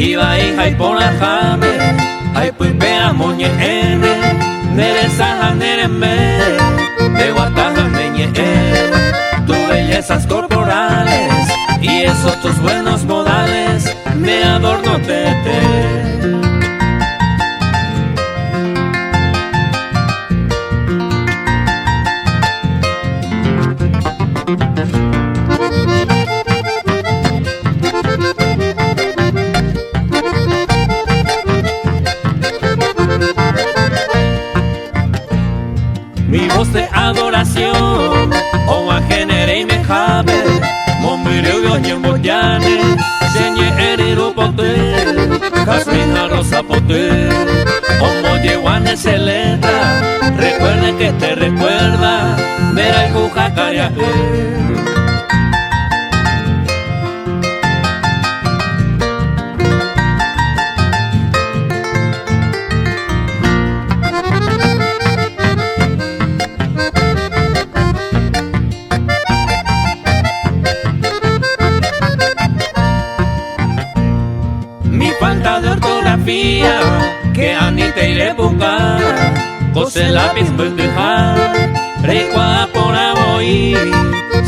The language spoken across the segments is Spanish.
iba hija y por la jame, ay pues vea moñe ene, nere saja nere me, de guataja meñe tus bellezas corporales y esos tus buenos modales, me adorno tete. Mi voz de adoración, o a genere y me jabe, momireo yo ni embollane, señe eriru pote, jasmina rosa pote, como yeguane celeta, recuerde que te recuerda, mera el jujacaria. Falta de ortografía que ani te iré a buscar, cose lápiz pendejar, recua por aboí,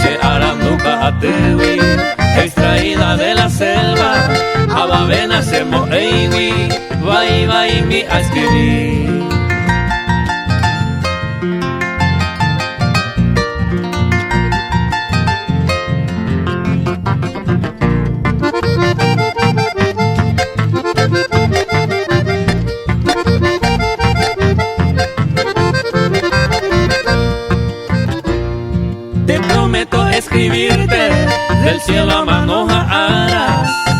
se harán nunca a tewi, extraída de la selva, abavena se moeiwi, vai mi a escribir. Te prometo escribirte del cielo a Manojara,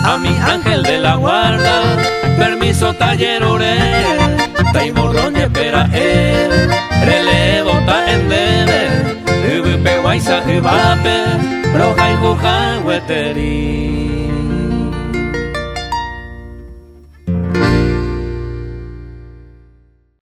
a mi ángel de la guarda, permiso taller orel, taimorroñe pera él, relevo ta en debe, ubupe guaysa ubape, roja y juja hueteri.